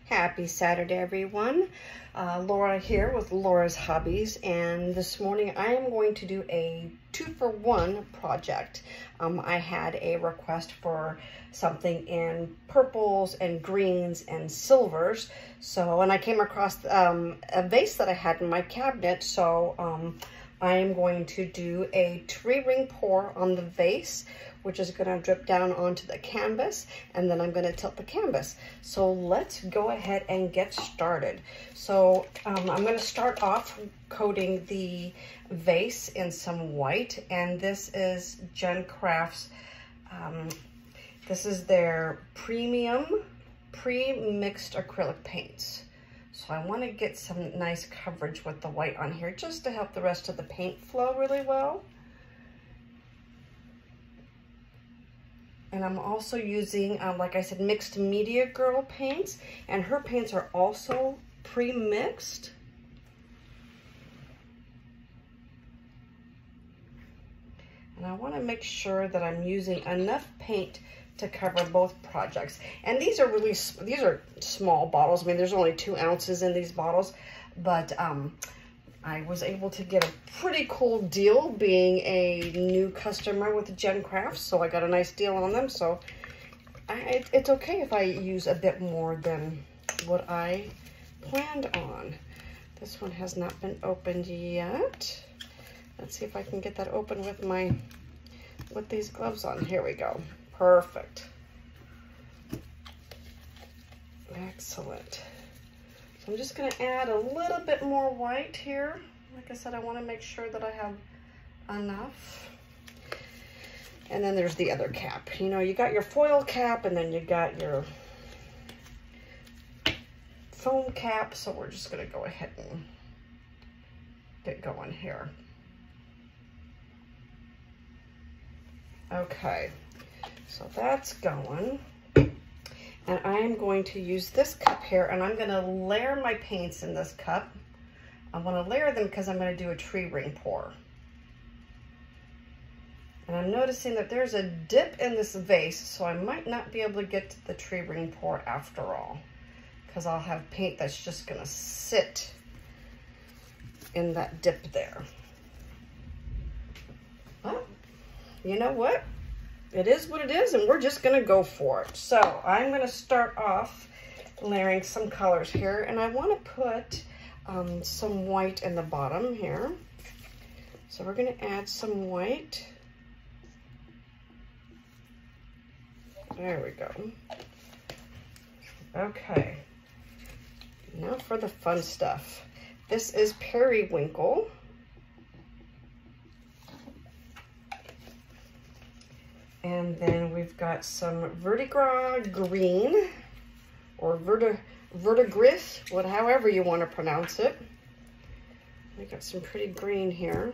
Happy Saturday, everyone. Laura here with Laura's Hobbies, and this morning I am going to do a 2-for-1 project. I had a request for something in purples and greens and silvers, and I came across a vase that I had in my cabinet, so I am going to do a tree ring pour on the vase, which is going to drip down onto the canvas, and then I'm going to tilt the canvas. So let's go ahead and get started. So I'm going to start off coating the vase in some white, and this is Jen Craft's, this is their premixed acrylic paints. So I want to get some nice coverage with the white on here just to help the rest of the paint flow really well. And I'm also using, like I said, Mixed Media Girl paints, and her paints are also pre-mixed. And I want to make sure that I'm using enough paint to cover both projects. And these are small bottles. I mean, there's only 2 ounces in these bottles, but I was able to get a pretty cool deal being a new customer with Jen Crafts, so I got a nice deal on them. So it's okay if I use a bit more than what I planned on. This one has not been opened yet. Let's see if I can get that open with these gloves on. Here we go. Perfect. Excellent. I'm just going to add a little bit more white here. Like I said, I want to make sure that I have enough. And then there's the other cap. You know, you got your foil cap, and then you got your foam cap. So we're just going to go ahead and get going here. Okay, so that's going. And I am going to use this cup here, and I'm going to layer my paints in this cup. I want to layer them because I'm going to do a tree ring pour. And I'm noticing that there's a dip in this vase, so I might not be able to get to the tree ring pour after all, because I'll have paint that's just going to sit in that dip there. But you know what? It is what it is, and we're just gonna go for it. So I'm gonna start off layering some colors here, and I wanna put some white in the bottom here. So we're gonna add some white. There we go. Okay, now for the fun stuff. This is periwinkle. And then we've got some verdigris green, or verdigris, however you want to pronounce it. We got some pretty green here.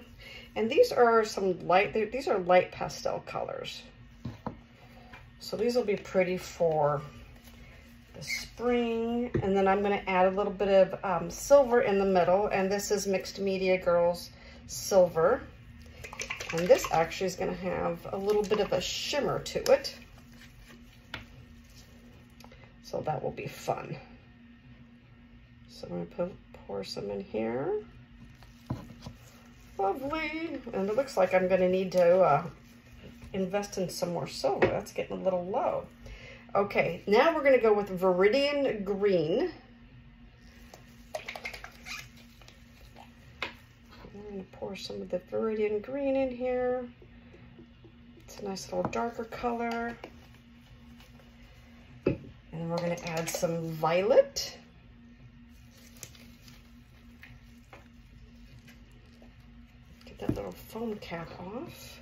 And these are these are light pastel colors. So these will be pretty for the spring. And then I'm going to add a little bit of silver in the middle. And this is Mixed Media Girls Silver. And this actually is going to have a little bit of a shimmer to it. So that will be fun. So I'm going to pour some in here. Lovely. And it looks like I'm going to need to invest in some more silver. That's getting a little low. Okay, now we're going to go with Viridian Green. I'm going to pour some of the Viridian Green in here. It's a nice little darker color. And then we're going to add some violet. Get that little foam cap off.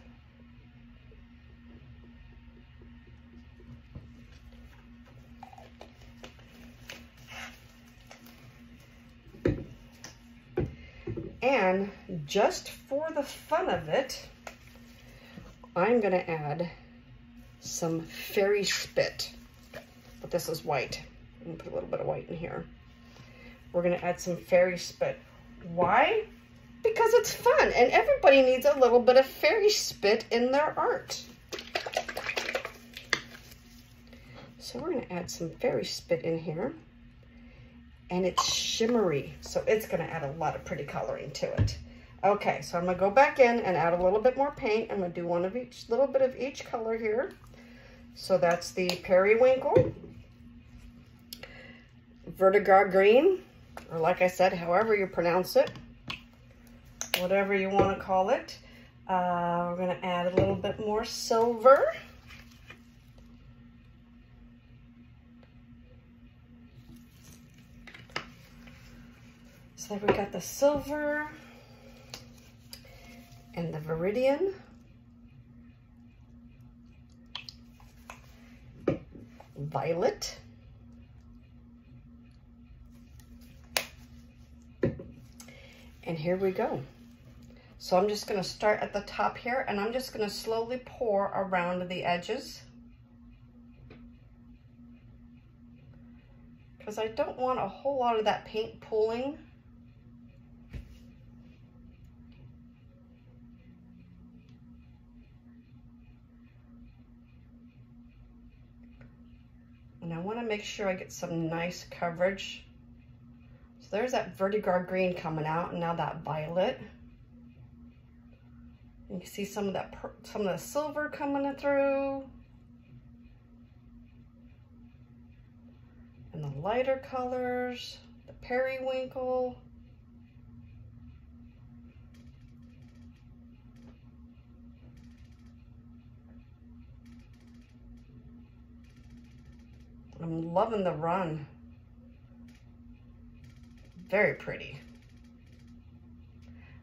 And just for the fun of it, I'm going to add some fairy spit. But this is white. I'm going to put a little bit of white in here. We're going to add some fairy spit. Why? Because it's fun, and everybody needs a little bit of fairy spit in their art. So we're going to add some fairy spit in here. and it's shimmery, so it's gonna add a lot of pretty coloring to it. Okay, so I'm gonna go back in and add a little bit more paint. I'm gonna do one of each, little bit of each color here. So that's the periwinkle, vertigo green, or like I said, however you pronounce it, whatever you want to call it. We're going to add a little bit more silver. So we got the silver and the viridian. Violet. And here we go. So I'm just going to start at the top here, and I'm just going to slowly pour around the edges, because I don't want a whole lot of that paint pooling. And I want to make sure I get some nice coverage. So there's that vertigo green coming out, and now that violet. You can see some of the silver coming through, and the lighter colors, the periwinkle. I'm loving the run. Very pretty.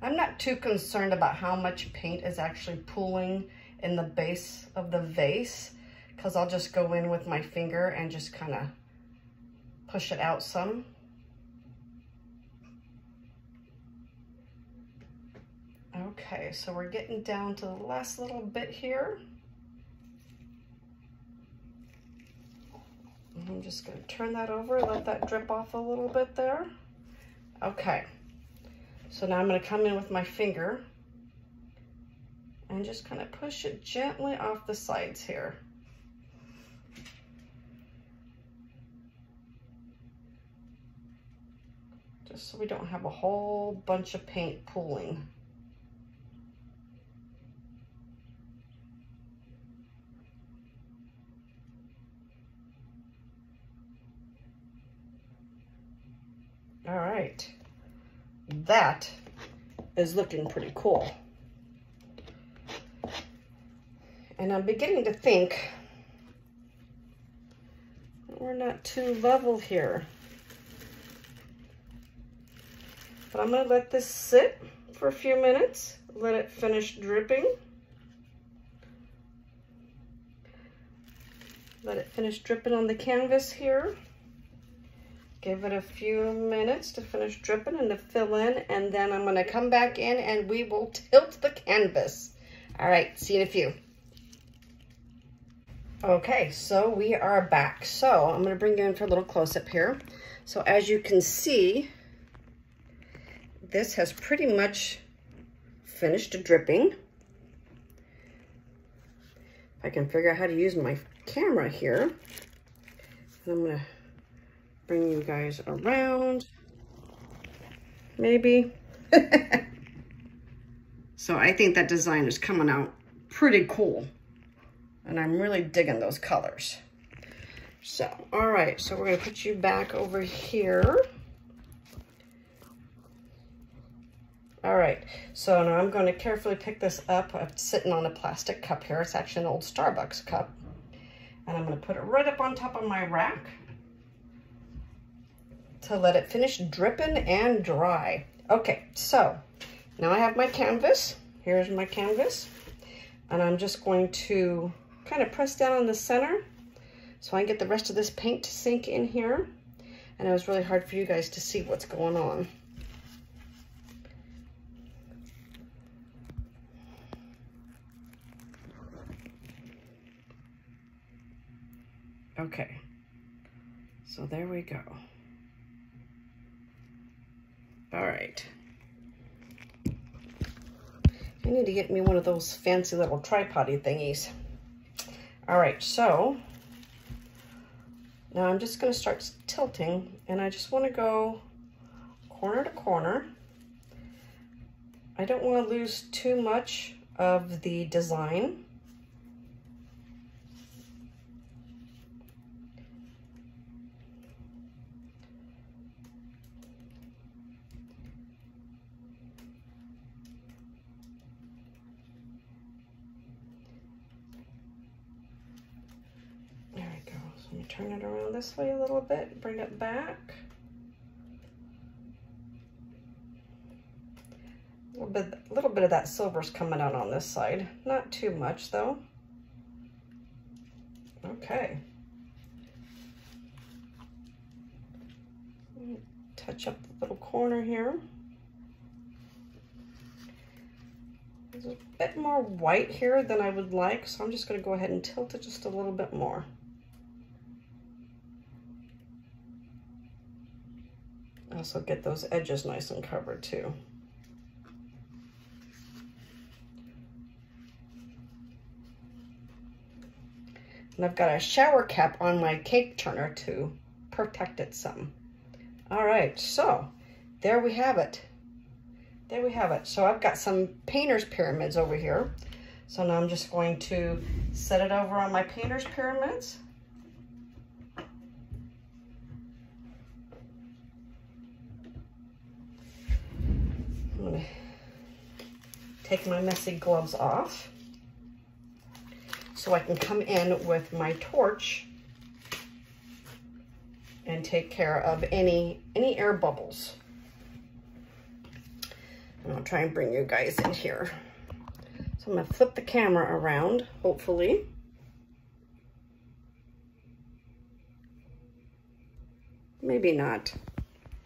I'm not too concerned about how much paint is actually pooling in the base of the vase, because I'll just go in with my finger and just kind of push it out some. Okay, so we're getting down to the last little bit here. I'm just going to turn that over, let that drip off a little bit there. Okay. So now I'm going to come in with my finger and just kind of push it gently off the sides here. Just so we don't have a whole bunch of paint pooling. All right. That is looking pretty cool. And I'm beginning to think we're not too level here. But I'm going to let this sit for a few minutes, let it finish dripping. Let it finish dripping on the canvas here. Give it a few minutes to finish dripping and to fill in, and then I'm going to come back in and we will tilt the canvas. All right, see you in a few. Okay, so we are back. So I'm going to bring you in for a little close-up here. So as you can see, this has pretty much finished dripping. If I can figure out how to use my camera here, I'm going to bring you guys around, maybe. So I think that design is coming out pretty cool, and I'm really digging those colors. So, all right, so we're gonna put you back over here. All right, so now I'm gonna carefully pick this up. I'm sitting on a plastic cup here. It's actually an old Starbucks cup. And I'm gonna put it right up on top of my rack to let it finish dripping and dry. Okay, so now I have my canvas. Here's my canvas. And I'm just going to kind of press down in the center so I can get the rest of this paint to sink in here. And it was really hard for you guys to see what's going on. Okay, so there we go. All right. I need to get me one of those fancy little tripod-y thingies. All right, so Now I'm just going to start tilting, and I just want to go corner to corner. I don't want to lose too much of the design. There we go. So let me turn it around this way a little bit, bring it back. A little bit of that silver's coming out on this side. Not too much though. Okay. Touch up the little corner here. There's a bit more white here than I would like, so I'm just going to go ahead and tilt it just a little bit more. Also get those edges nice and covered too. And I've got a shower cap on my cake turner to protect it some. All right, so there we have it. There we have it. So I've got some painter's pyramids over here. So now I'm just going to set it over on my painter's pyramids. I'm gonna take my messy gloves off so I can come in with my torch and take care of any air bubbles. And I'll try and bring you guys in here. So I'm gonna flip the camera around, hopefully. Maybe not.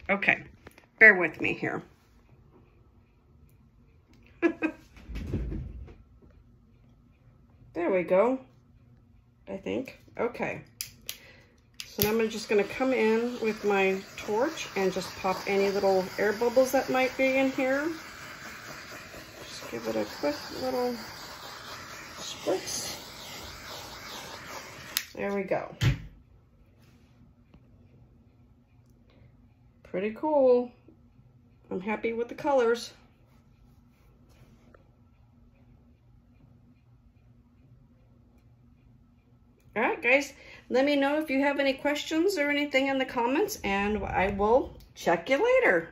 Okay, bear with me here. There we go, I think. Okay. So now I'm just gonna come in with my torch and just pop any little air bubbles that might be in here. Just give it a quick little spritz. There we go. Pretty cool. I'm happy with the colors. All right, guys, let me know if you have any questions or anything in the comments, and I will check you later.